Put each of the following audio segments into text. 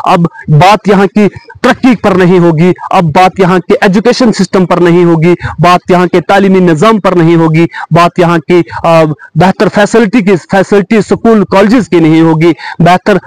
अब बात यहाँ की तरक्की पर नहीं होगी, अब बात यहाँ के एजुकेशन सिस्टम पर नहीं होगी, बात यहाँ के तालीमी निज़ाम पर नहीं होगी, बात यहाँ की बेहतर फैसिलिटी स्कूल कॉलेजेस की नहीं होगी, बेहतर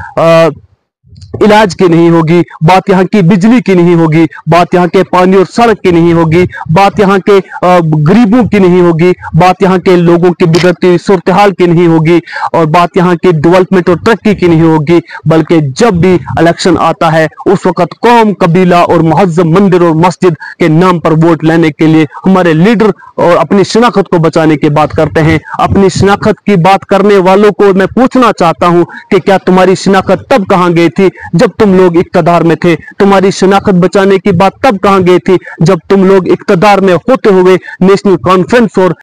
इलाज की नहीं होगी, बात यहाँ की बिजली की नहीं होगी, बात यहाँ के पानी और सड़क की नहीं होगी, बात यहाँ के गरीबों की नहीं होगी, बात यहाँ के लोगों की बिगड़ती सूरत हाल की नहीं होगी, और बात यहाँ की डेवलपमेंट और तरक्की की नहीं होगी। बल्कि जब भी इलेक्शन आता है उस वक्त कौम, कबीला और मुहज्जम मंदिर और मस्जिद के नाम पर वोट लेने के लिए हमारे लीडर और अपनी शनाख्त को बचाने की बात करते हैं। अपनी शनाख्त की बात करने वालों को मैं पूछना चाहता हूं कि क्या तुम्हारी शनाख्त तब कहां गई थी जब तुम लोग इक्तदार में थे? तुम्हारी शनाख्त बचाने की बात तब कहां गई थी जब तुम लोग इक्तदार में होते हुए नेशनल कॉन्फ्रेंस और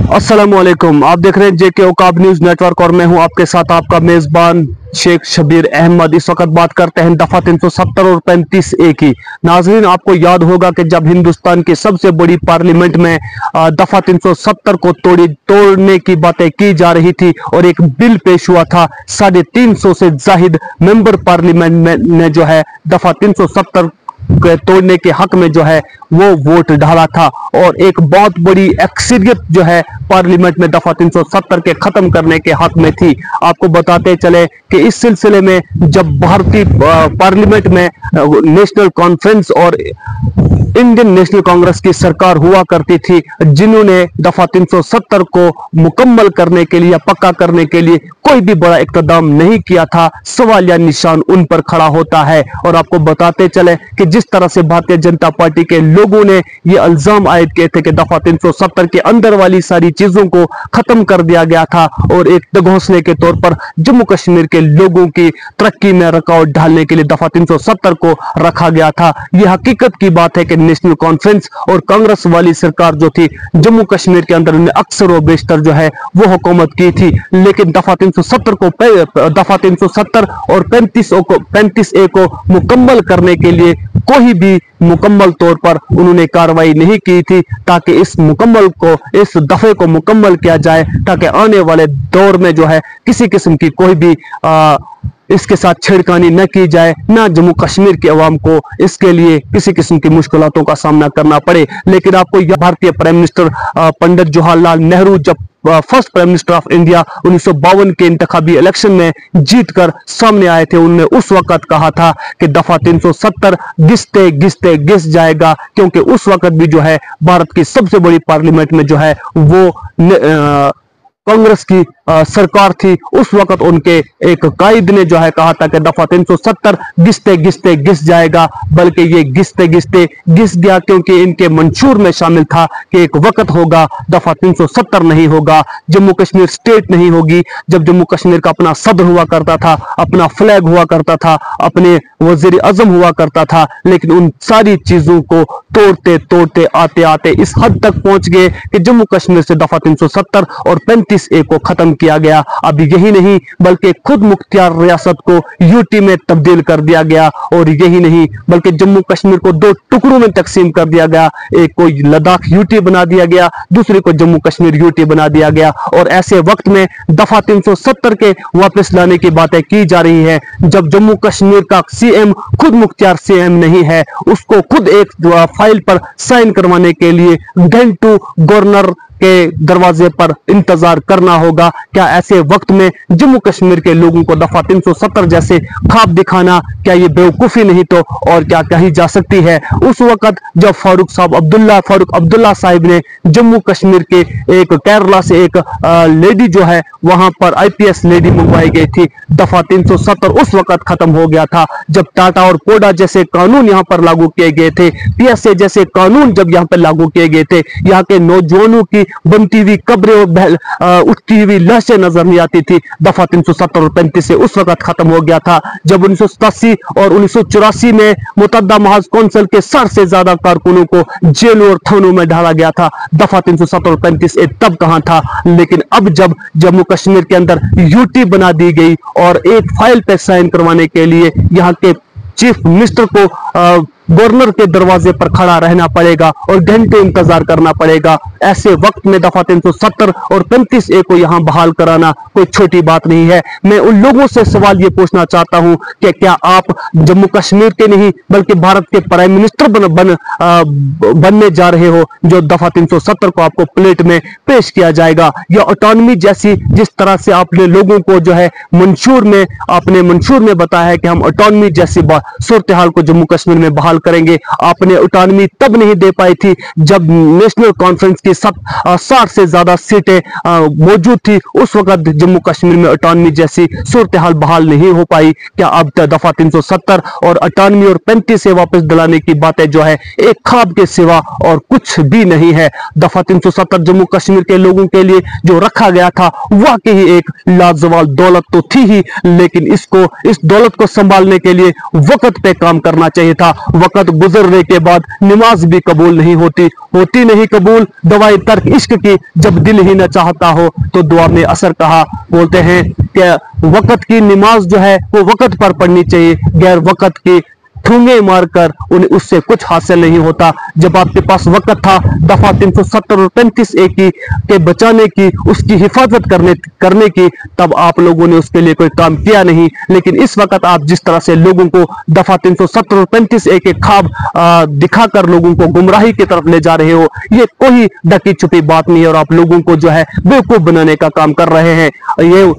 अस्सलामुअलैकुम, आप देख रहे हैं जेके ओकाब न्यूज नेटवर्क और मैं हूं आपके साथ आपका मेजबान शेख शबीर अहमद। इस वक्त बात करते हैं दफा 370 और 35A की। नाजरीन, आपको याद होगा कि जब हिंदुस्तान की सबसे बड़ी पार्लियामेंट में दफा 370 को तोड़ने की बातें की जा रही थी और एक बिल पेश हुआ था, 350 से जाहिद मेंबर पार्लियामेंट ने जो है दफा 370 के तोड़ने के हक में जो है वो वोट डाला था, और एक बहुत बड़ी एक्सरियत जो है पार्लियामेंट में दफा 370 के खत्म करने के हक में थी। आपको बताते चले कि इस सिलसिले में जब भारतीय पार्लियामेंट में नेशनल कॉन्फ्रेंस और इंडियन नेशनल कांग्रेस की सरकार हुआ करती थी, जिन्होंने दफा 370 को मुकम्मल करने के लिए, पक्का करने के लिए कोई भी बड़ा इक़्तिदाम नहीं किया था, सवाल या निशान उन पर खड़ा होता है। और आपको बताते चले कि जिस तरह से भारतीय जनता पार्टी के लोगों ने ये इल्जाम आयद किए थे कि दफा 370 के अंदर वाली सारी चीजों को खत्म कर दिया गया था और एक घोंसले के तौर पर जम्मू कश्मीर के लोगों की तरक्की में रुकावट डालने के लिए दफा 370 को रखा गया था। यह हकीकत की बात है कि नेशनल कॉन्फ्रेंस और कांग्रेस वाली सरकार जो थी जम्मू कश्मीर के अंदर उन्हें अक्सर व बेशतर जो है वो हुकूमत की थी, लेकिन दफा 370 और 35A को मुकम्मल करने के लिए कोई भी मुकम्मल तौर पर उन्होंने कार्रवाई नहीं की थी, ताकि इस दफे को मुकम्मल किया जाए, ताकि आने वाले दौर में जो है किसी किस्म की कोई भी इसके साथ छेड़खानी न की जाए, ना जम्मू कश्मीर के अवाम को इसके लिए किसी किस्म की मुश्किलातों का सामना करना पड़े। लेकिन आपको यह भारतीय प्राइम मिनिस्टर पंडित जवाहरलाल नेहरू जब first prime minister of India 1952 के इंतखाबी इलेक्शन में जीतकर सामने आए थे, उन्होंने उस वक्त कहा था कि दफा 370 घिसते घिसते घिस जाएगा, क्योंकि उस वक्त भी जो है भारत की सबसे बड़ी पार्लियामेंट में जो है वो कांग्रेस की सरकार थी। उस वक्त उनके एक कायद ने जो है कहा था कि दफा 370 घिसते घिसते घिस जाएगा, बल्कि ये घिसते घिसते घिस गया, क्योंकि इनके मंशूर में शामिल था कि एक वक्त होगा दफा 370 नहीं होगा, जम्मू कश्मीर स्टेट नहीं होगी। जब जम्मू कश्मीर का अपना सदर हुआ करता था, अपना फ्लैग हुआ करता था, अपने वजीर आजम हुआ करता था, लेकिन उन सारी चीजों को तोड़ते तोड़ते आते आते इस हद तक पहुंच गए कि जम्मू कश्मीर से दफा 370 और 35A को खत्म किया गया। अब यही नहीं बल्कि खुद मुख्तियार रियासत को यूटी में तब्दील कर दिया गया, और यही नहीं बल्कि जम्मू कश्मीर को 2 टुकड़ों में तकसीम कर दिया गया, एक को लद्दाख यूटी बना दिया गया, दूसरे को जम्मू कश्मीर यूटी बना दिया गया। और ऐसे वक्त में दफा 370 के वापस लाने की बातें की जा रही है, जब जम्मू कश्मीर का सीएम खुद मुख्तियार सीएम नहीं है, उसको खुद एक फाइल पर साइन करवाने के लिए घंटों गवर्नर के दरवाजे पर इंतजार करना होगा। क्या ऐसे वक्त में जम्मू कश्मीर के लोगों को दफा 370 जैसे ख्वाब दिखाना, क्या ये बेवकूफी नहीं तो और क्या कही जा सकती है? उस वक्त जब फारूक अब्दुल्ला साहिब ने जम्मू कश्मीर के एक केरला से एक लेडी जो है वहां पर IPS लेडी मंगवाई गई थी, दफा 370 उस वक्त खत्म हो गया था। जब टाटा और कोडा जैसे कानून यहाँ पर लागू किए गए थे, PSA जैसे कानून जब यहाँ पर लागू किए गए थे, यहाँ के नौजवानों की बनती हुई कब्रें और उठती हुई लाशें नजर नहीं आती थी, दफा 370 और 35 से उस वक्त खत्म हो गया था। जब 1987 और 1984 में मुतद्दा महाज कौंसिल के 60 से ज्यादा कारकुनों को जेलों और थानों में डाला गया था, दफा 370 और 35 तब कहां था? लेकिन अब जब जम्मू कश्मीर के अंदर यूटी बना दी गई और एक फाइल पे साइन करवाने के लिए यहाँ के चीफ मिनिस्टर को गवर्नर के दरवाजे पर खड़ा रहना पड़ेगा और घंटे इंतजार करना पड़ेगा। ऐसे वक्त में दफा 370 और 35A को यहाँ बहाल कराना कोई छोटी बात नहीं है। मैं उन लोगों से सवाल ये पूछना चाहता हूँ कि क्या आप जम्मू कश्मीर के नहीं बल्कि भारत के प्राइम मिनिस्टर बनने जा रहे हो, जो दफा 370 को आपको प्लेट में पेश किया जाएगा। या ऑटोनॉमी जैसी, जिस तरह से आपने लोगों को जो है मंशूर में बताया है कि हम ऑटोनॉमी जैसी सूरत हाल को जम्मू कश्मीर में बहाल करेंगे। आपने ऑटोनॉमी तब नहीं दे पाई थी जब नेशनल कॉन्फ्रेंस की 60 से ज्यादा सीटें मौजूद थी। उस वक्त जम्मू कश्मीर में ऑटोनॉमी जैसी सूरत हाल बहाल नहीं हो पाई। क्या अब दफा 370 और ऑटोनॉमी और 35A वापस दिलाने की बातें जो है एक ख्वाब के सिवा और कुछ भी नहीं है। दफा 370 जम्मू कश्मीर के लोगों के लिए जो रखा गया था वाकई ही एक लाजवाब दौलत तो थी ही, लेकिन इस दौलत को संभालने के लिए वक्त पे काम करना चाहिए था। वक्त गुजरने के बाद नमाज भी कबूल नहीं होती नहीं कबूल दवाई तर्क इश्क की, जब दिल ही न चाहता हो तो दुआ में असर कहा। बोलते हैं कि वक्त की नमाज जो है वो वक्त पर पढ़नी चाहिए, गैर वक्त की ठूंगे मारकर उन्हें उससे कुछ हासिल नहीं होता। जब आपके पास वक्त था दफा 370 और 35A के बचाने की, उसकी हिफाजत करने की, तब आप लोगों ने उसके लिए कोई काम किया नहीं। लेकिन इस वक्त आप जिस तरह से लोगों को दफा 370 और 35A के ख्वाब दिखाकर लोगों को गुमराही की तरफ ले जा रहे हो, ये कोई ढकी छुपी बात नहीं है और आप लोगों को जो है बेवकूफ बनाने का काम कर रहे हैं। ये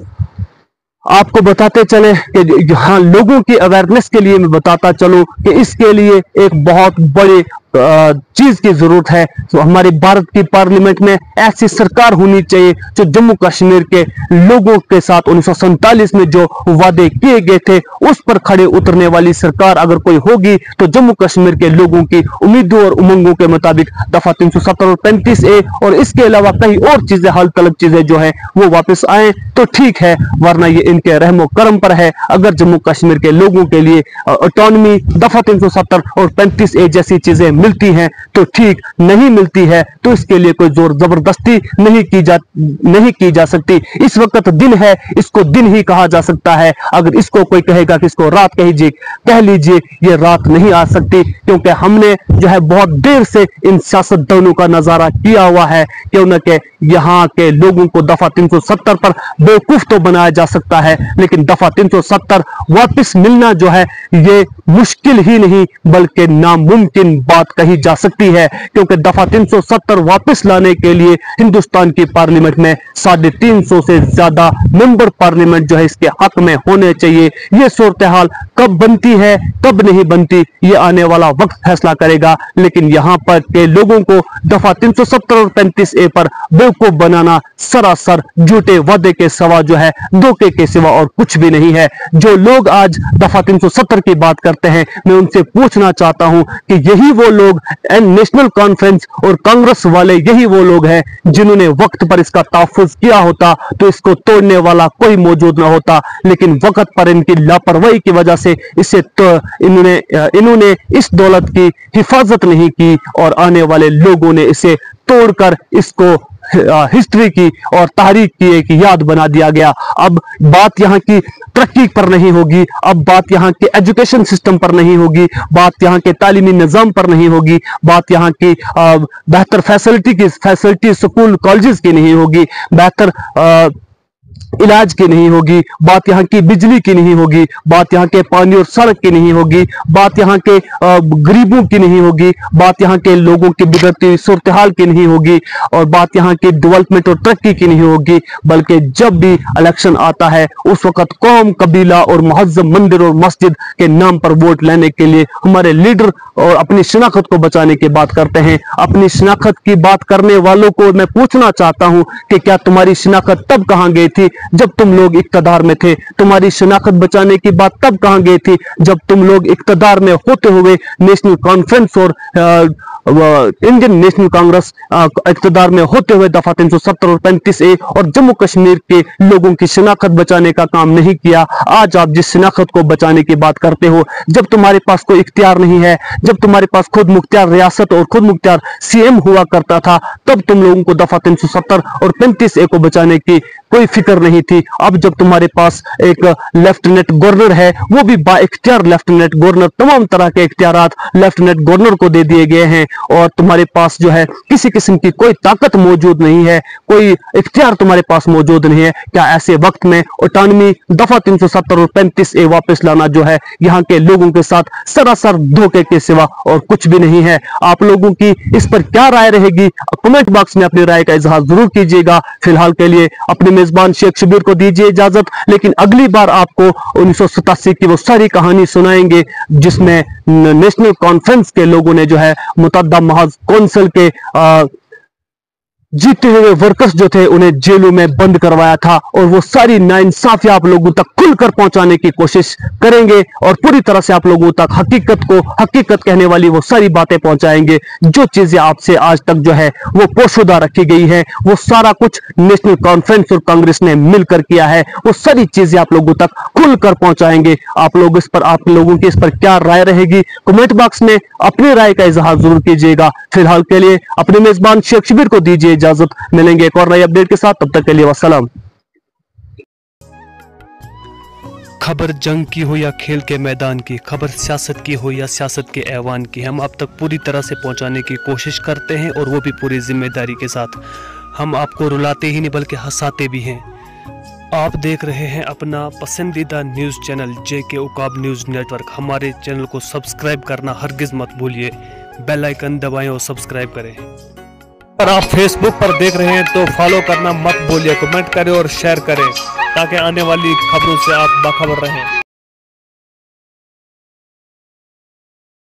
आपको बताते चले कि हाँ, लोगों की अवेयरनेस के लिए मैं बताता चलूं कि इसके लिए एक बहुत बड़ी चीज की जरूरत है। तो हमारी भारत की पार्लियामेंट में ऐसी सरकार होनी चाहिए जो जम्मू कश्मीर के लोगों के साथ 1947 में जो वादे किए गए थे उस पर खड़े उतरने वाली सरकार अगर कोई होगी तो जम्मू कश्मीर के लोगों की उम्मीदों और उमंगों के मुताबिक दफा 370 और 35A और इसके अलावा कई और चीजें, हल तलब चीजें जो है वो वापस आए तो ठीक है, वरना ये इनके रहमो करम पर है। अगर जम्मू कश्मीर के लोगों के लिए ऑटोनॉमी दफा 370 और 35A जैसी चीजें मिलती हैं तो ठीक, नहीं मिलती है तो इसके लिए कोई जोर जबरदस्ती नहीं की जा सकती। इस वक्त दिन है, इसको दिन ही कहा जा सकता है। अगर इसको कोई कहेगा कि इसको रात कह लीजिए, ये रात नहीं आ सकती, क्योंकि हमने जो है बहुत देर से इन सियासतदानों का नजारा किया हुआ है कि उनके यहाँ के लोगों को दफा 370 पर बेवकूफ तो बनाया जा सकता है, लेकिन दफा 370 वापस मिलना जो है ये मुश्किल ही नहीं बल्कि नामुमकिन बात कही जा सकती है, क्योंकि दफा 370 वापस लाने के लिए हिंदुस्तान की पार्लियामेंट में 350 से ज्यादा मेंबर पार्लियामेंट जो है इसके हक में होने चाहिए। ये सूरत हाल कब बनती है कब नहीं बनती ये आने वाला वक्त फैसला करेगा, लेकिन यहाँ पर के लोगों को दफा 370 और 35A पर बेवकूफ बनाना सरासर झूठे वादे के सिवा जो है धोखे के सिवा और कुछ भी नहीं है। जो लोग आज दफा 370 की बात करते हैं, मैं उनसे पूछना चाहता हूं कि यही वो लोग नेशनल कॉन्फ्रेंस और कांग्रेस वाले, यही वो लोग हैं जिन्होंने वक्त पर इसका तहफ्फुज किया होता तो इसको तोड़ने वाला कोई मौजूद ना होता, लेकिन वक्त पर इनकी लापरवाही की वजह से इसे तो इन्होंने इस दौलत की हिफाजत नहीं की और आने वाले लोगों ने इसे तोड़कर इसको हिस्ट्री की और तारीख की एक याद बना दिया गया। अब बात यहाँ की तरक्की पर नहीं होगी, अब बात यहाँ के एजुकेशन सिस्टम पर नहीं होगी, बात यहाँ के तालीमी निजाम पर नहीं होगी, बात यहाँ की बेहतर फैसिलिटी स्कूल कॉलेजेस की नहीं होगी, बेहतर इलाज की नहीं होगी, बात यहाँ की बिजली की नहीं होगी, बात यहाँ के पानी और सड़क की नहीं होगी, बात यहाँ के गरीबों की नहीं होगी, बात यहाँ के लोगों की बिगड़ती सूरत हाल की नहीं होगी और बात यहाँ की डेवलपमेंट और तरक्की की नहीं होगी, बल्कि जब भी इलेक्शन आता है उस वक्त कौम, कबीला और मुहज्जम मंदिर और मस्जिद के नाम पर वोट लेने के लिए हमारे लीडर और अपनी शनाख्त को बचाने की बात करते हैं। अपनी शनाख्त की बात करने वालों को मैं पूछना चाहता हूं कि क्या तुम्हारी शनाख्त तब कहां गई थी जब तुम लोग इक्तदार में थे? तुम्हारी शनाख्त बचाने की बात तब कहां गई थी जब तुम लोग इक्तदार में होते हुए नेशनल कॉन्फ्रेंस और इंडियन नेशनल कांग्रेस इक्तदार में होते हुए दफा 370 और 35A और जम्मू कश्मीर के लोगों की शनाख्त बचाने का काम नहीं किया। आज आप जिस शनाख्त को बचाने की बात करते हो, जब तुम्हारे पास कोई इख्तियार नहीं है, जब तुम्हारे पास खुद मुख्तियार रियासत और खुद मुख्तियार CM हुआ करता था, तब तुम लोगों को दफा 370 और 35A को बचाने की कोई फिक्र नहीं थी। अब जब तुम्हारे पास एक लेफ्टिनेंट गवर्नर है, वो भी बाइख्तियार लेफ्टिनेंट गवर्नर, तमाम तरह के इख्तियारात लेफ्टिनेंट गवर्नर को दे दिए गए हैं और तुम्हारे पास जो है किसी किस्म की कोई ताकत मौजूद नहीं है, कोई इख्तियार तुम्हारे पास मौजूद नहीं है। क्या ऐसे वक्त में ऑटोनॉमी दफा 370 और 35A वापस लाना जो है यहाँ के लोगों के साथ सरासर धोखे के सिवा और कुछ भी नहीं है। आप लोगों की इस पर क्या राय रहेगी, कमेंट बॉक्स में अपनी राय का इजहार जरूर कीजिएगा। फिलहाल के लिए अपने मेजबान शेख शबीर को दीजिए इजाजत, लेकिन अगली बार आपको 1987 की वो सारी कहानी सुनाएंगे जिसमें नेशनल कॉन्फ्रेंस के लोगों ने जो है मुतअद्दा महज कौंसिल के जीते हुए वर्कर्स जो थे उन्हें जेलों में बंद करवाया था, और वो सारी नाइंसाफी आप लोगों तक खुलकर पहुंचाने की कोशिश करेंगे और पूरी तरह से आप लोगों तक हकीकत कहने वाली वो सारी बातें पहुंचाएंगे। जो चीजें आपसे आज तक जो है वो पोशुदा रखी गई है, वो सारा कुछ नेशनल कॉन्फ्रेंस और कांग्रेस ने मिलकर किया है, वो सारी चीजें आप लोगों तक खुलकर पहुंचाएंगे। आप लोगों की इस पर क्या राय रहेगी, कमेंट बॉक्स में अपनी राय का इजहार जरूर कीजिएगा। फिलहाल के लिए अपने मेजबान शेख शबीर को दीजिए इजाजत, मिलेंगे एक और नई अपडेट के साथ, तब तक के लिए वस्सलाम। खबर जंग की हो या खेल के मैदान की, खबर सियासत की हो या सियासत के ऐवान की, हम आप तक पूरी तरह से पहुंचाने की कोशिश करते हैं और वो भी पूरी जिम्मेदारी के साथ। हम आपको रुलाते ही नहीं बल्कि हंसाते भी हैं। आप देख रहे हैं अपना पसंदीदा news channel JK Uqab news network. हमारे चैनल को सब्सक्राइब करना हरगिज़ मत भूलिए, बेल आइकन दबाएं और सब्सक्राइब करें। अगर आप फेसबुक पर देख रहे हैं तो फॉलो करना मत भूलिए, कमेंट करें और शेयर करें ताकि आने वाली खबरों से आप बाखबर रहें।